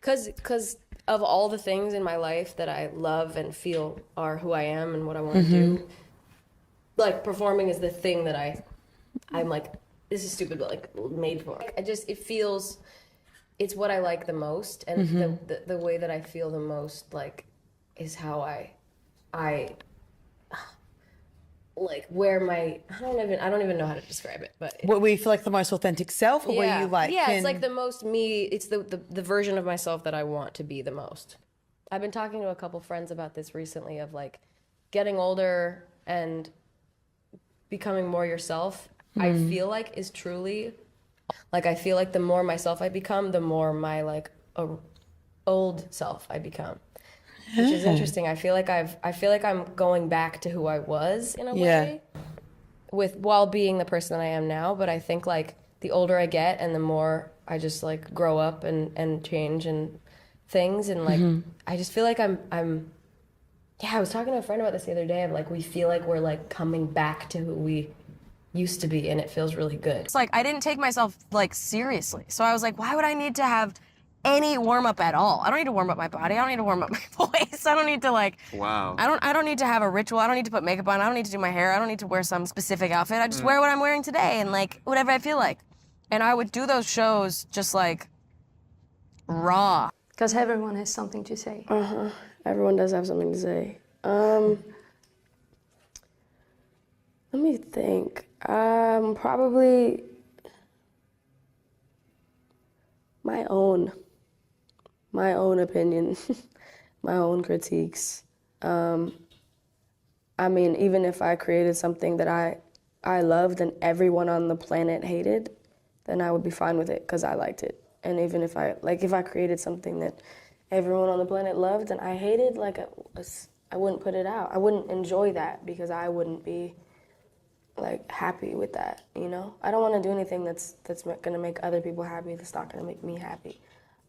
Because of all the things in my life that I love and feel are who I am and what I want to do, like performing is the thing that I'm like, this is stupid, but like made for. It feels, it's what I like the most, and the way that I feel the most like is how I like where my I don't even know how to describe it, but Where you feel like the most authentic self, or where you like it's like the most me. It's the version of myself that I want to be the most. I've been talking to a couple friends about this recently of like getting older and becoming more yourself. I feel like is truly like I feel like the more myself I become, the more my like old self I become. Which is interesting. I feel like I'm going back to who I was in a way, with while being the person that I am now. But I think like the older I get and the more I just like grow up and change and things, and like I just feel like I'm I was talking to a friend about this the other day of like we feel like we're like coming back to who we used to be, and it feels really good. It's like I didn't take myself like seriously. So I was like, why would I need to have any warm up at all? I don't need to warm up my body. I don't need to warm up my voice. I don't need to like Wow. I don't need to have a ritual. I don't need to put makeup on. I don't need to do my hair. I don't need to wear some specific outfit. I just wear what I'm wearing today and like whatever I feel like. And I would do those shows just like raw. Because everyone has something to say. Everyone does have something to say. Let me think. Probably my own opinion, my own critiques. I mean, even if I created something that I loved and everyone on the planet hated, then I would be fine with it because I liked it. And even if I created something that everyone on the planet loved and I hated, like I wouldn't put it out. I wouldn't enjoy that because I wouldn't be like happy with that, you know? I don't want to do anything that's gonna make other people happy that's not gonna make me happy.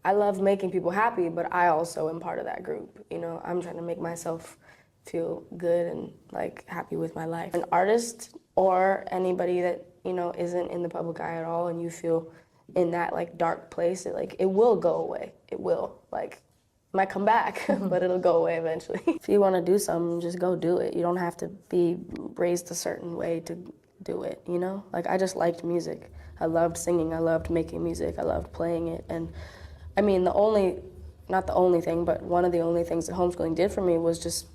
I love making people happy, but I also am part of that group, you know? I'm trying to make myself feel good and like happy with my life. An artist or anybody that, you know, isn't in the public eye at all and you feel in that like dark place, it will go away. It will, like, it might come back, but it'll go away eventually. If you want to do something, just go do it. You don't have to be raised a certain way to do it, you know? Like, I just liked music. I loved singing. I loved making music. I loved playing it. And I mean, not the only thing, but one of the only things that homeschooling did for me was just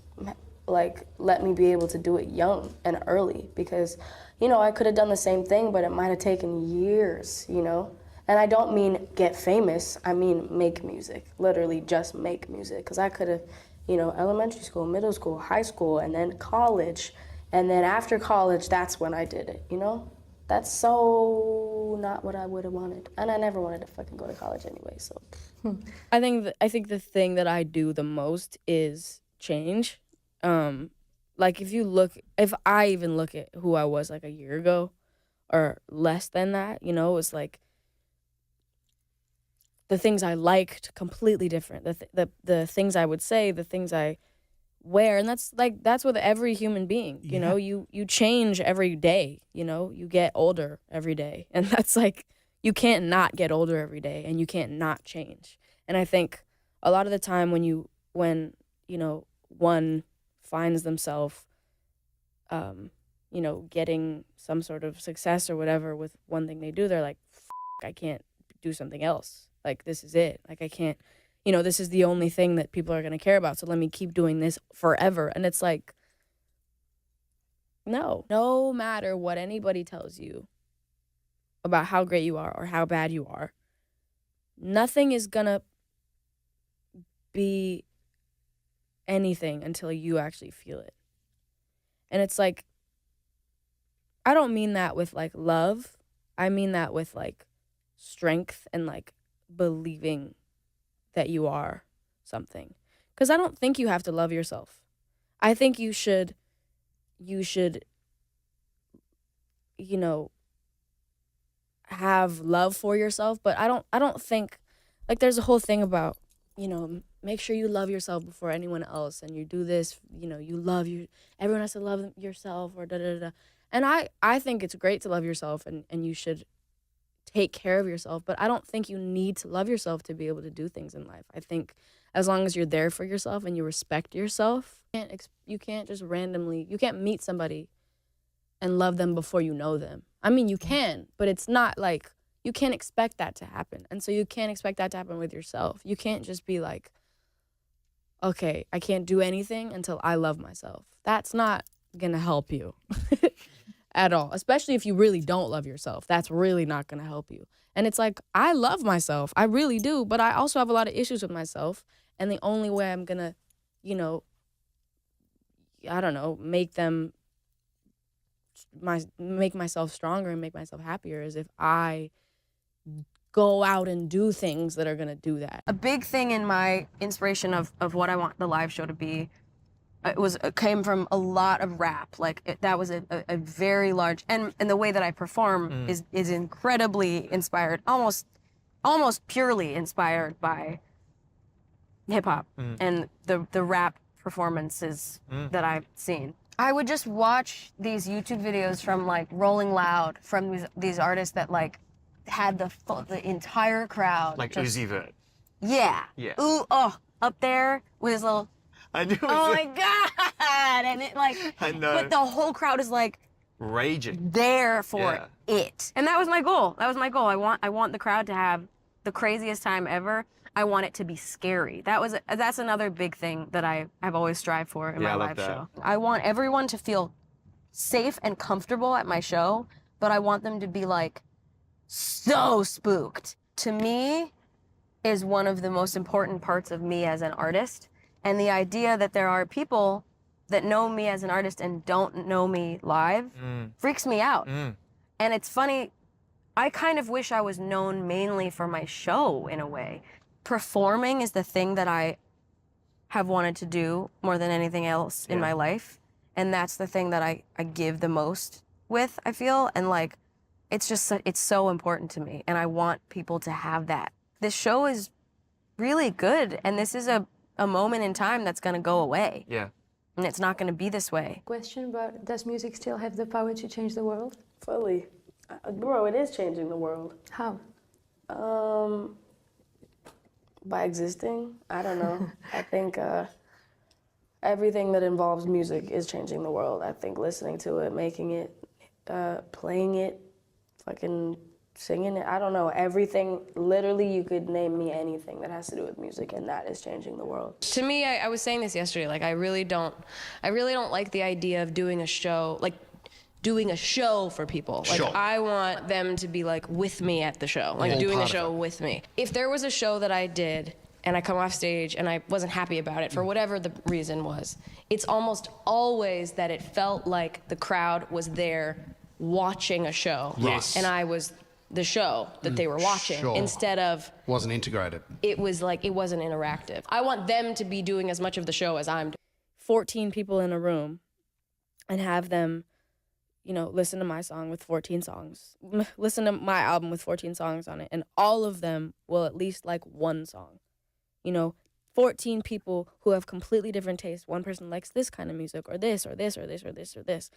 like let me be able to do it young and early, because, you know, I could have done the same thing, but it might have taken years, you know? And I don't mean get famous, I mean make music, literally just make music. Because I could have, you know, elementary school, middle school, high school, and then college. And then after college, that's when I did it, you know? That's so not what I would have wanted. And I never wanted to fucking go to college anyway, so. I think the thing that I do the most is change. Like if I even look at who I was like a year ago or less than that, you know, it's like the things I liked completely different. The things I would say, the things I wear, and that's with every human being. You know, you change every day. You know, you get older every day, and that's like you can't not get older every day, and you can't not change. And I think a lot of the time when you know one finds themselves, you know, getting some sort of success or whatever with one thing they do, they're like, I can't do something else. Like, this is it. Like, I can't, you know, this is the only thing that people are going to care about. So let me keep doing this forever. And it's like, no matter what anybody tells you about how great you are or how bad you are, nothing is going to be anything until you actually feel it. And it's like, I don't mean that with like love. I mean that with like strength and like believing that you are something. Because I don't think you have to love yourself. I think you should, you know, have love for yourself, but I don't think, like, there's a whole thing about, you know, make sure you love yourself before anyone else, and you do this, you know, everyone has to love yourself, or da da da. And I think it's great to love yourself, and you should take care of yourself. But I don't think you need to love yourself to be able to do things in life. I think as long as you're there for yourself and you respect yourself, you can't just randomly, you can't meet somebody and love them before you know them. I mean, you can, but it's not like, you can't expect that to happen. And so you can't expect that to happen with yourself. You can't just be like, okay, I can't do anything until I love myself. That's not gonna help you at all, especially if you really don't love yourself. That's really not gonna help you. And it's like, I love myself, I really do, but I also have a lot of issues with myself. And the only way I'm gonna, you know, I don't know, make myself stronger and make myself happier is if I go out and do things that are gonna do that. A big thing in my inspiration of what I want the live show to be, it came from a lot of rap. Like that was a very large, and the way that I perform is incredibly inspired, almost purely inspired by hip hop and the rap performances that I've seen. I would just watch these YouTube videos from like Rolling Loud, from these artists that like had the entire crowd. Like just, Uzi Vert. Yeah. Yeah. Ooh, oh, up there with his little, I knew. oh my God. And it like, I know. but the whole crowd is like Raging. there for Yeah. it. And that was my goal. That was my goal. I want the crowd to have the craziest time ever. I want it to be scary. That's another big thing that I've always strived for in Yeah, my I love live that. show. I want everyone to feel safe and comfortable at my show, but I want them to be like so spooked. To me, is one of the most important parts of me as an artist. And the idea that there are people that know me as an artist and don't know me live freaks me out. And it's funny, I kind of wish I was known mainly for my show in a way. Performing is the thing that I have wanted to do more than anything else in my life. And that's the thing that I give the most with, I feel. And like, it's so important to me. And I want people to have that. This show is really good. And this is a moment in time that's gonna go away. Yeah. And it's not gonna be this way. Question, but does music still have the power to change the world? Fully. Bro, it is changing the world. How? By existing, I don't know. I think everything that involves music is changing the world. I think listening to it, making it, playing it, fucking singing it, I don't know. Everything, literally you could name me anything that has to do with music, and that is changing the world. To me, I was saying this yesterday, like I really don't like the idea of doing a show, like doing a show for people. Like Sure. I want them to be like with me at the show, like All doing the part of show it. with me. If there was a show that I did and I come off stage and I wasn't happy about it for whatever the reason was, it's almost always that it felt like the crowd was there watching a show. Yes. And I was the show that they were watching Sure. instead of Wasn't integrated. it was like it wasn't interactive. I want them to be doing as much of the show as I'm doing. 14 people in a room and have them, you know, listen to my song with 14 songs, listen to my album with 14 songs on it, and all of them will at least like one song. You know, 14 people who have completely different tastes. One person likes this kind of music or this or this or this or this or this.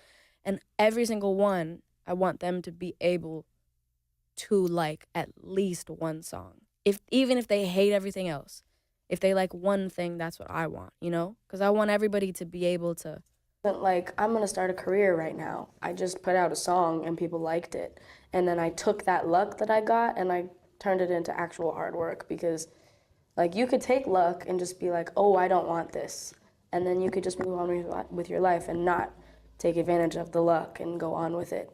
And every single one, I want them to be able to like at least one song. Even if they hate everything else, if they like one thing, that's what I want, you know? Because I want everybody to be able to. Like, I'm gonna start a career right now. I just put out a song and people liked it. And then I took that luck that I got and I turned it into actual hard work, because like you could take luck and just be like, oh, I don't want this. And then you could just move on with your life and not take advantage of the luck and go on with it.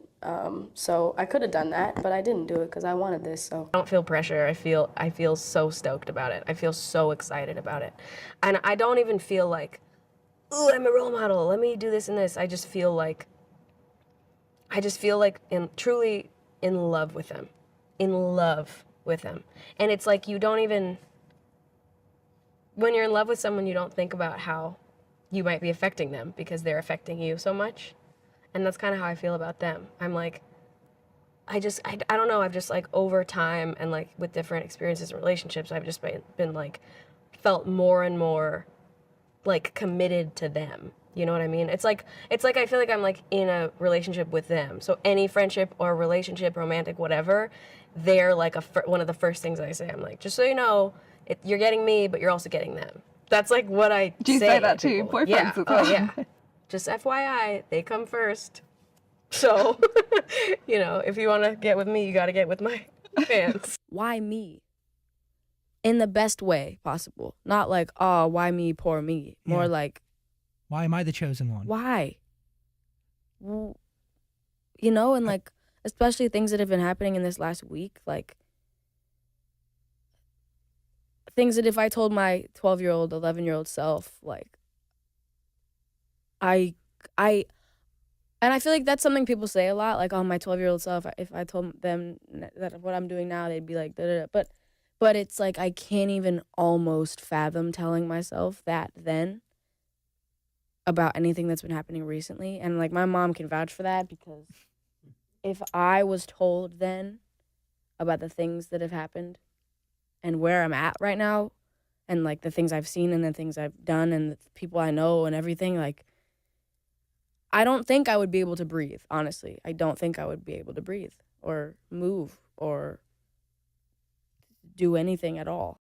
So I could have done that, but I didn't do it because I wanted this, so. I don't feel pressure. I feel so stoked about it. I feel so excited about it. And I don't even feel like, ooh, I'm a role model, let me do this and this. I just feel like truly in love with them. In love with them. And it's like you don't even, when you're in love with someone, you don't think about how you might be affecting them because they're affecting you so much. And that's kind of how I feel about them. I'm like, I don't know, I've just like over time and like with different experiences and relationships, I've just been like, felt more and more like committed to them. You know what I mean? It's like I feel like I'm like in a relationship with them. So any friendship or relationship, romantic, whatever, they're like one of the first things I say. I'm like, just so you know, you're getting me, but you're also getting them. That's like what I Do you say that to your people. boyfriends Yeah. as well? Oh, yeah. Just FYI, they come first. So, you know, if you want to get with me, you got to get with my fans. Why me? In the best way possible. Not like, oh, why me, poor me. More Yeah. like, Why am I the chosen one? why? You know, and like, especially things that have been happening in this last week, like, things that if I told my 12-year-old, 11-year-old self, like, and I feel like that's something people say a lot, like, oh, my 12-year-old self, if I told them that what I'm doing now, they'd be like, da-da-da. But it's like I can't even almost fathom telling myself that then about anything that's been happening recently. And like my mom can vouch for that, because if I was told then about the things that have happened and where I'm at right now and like the things I've seen and the things I've done and the people I know and everything, like I don't think I would be able to breathe, honestly. I don't think I would be able to breathe or move or do anything at all.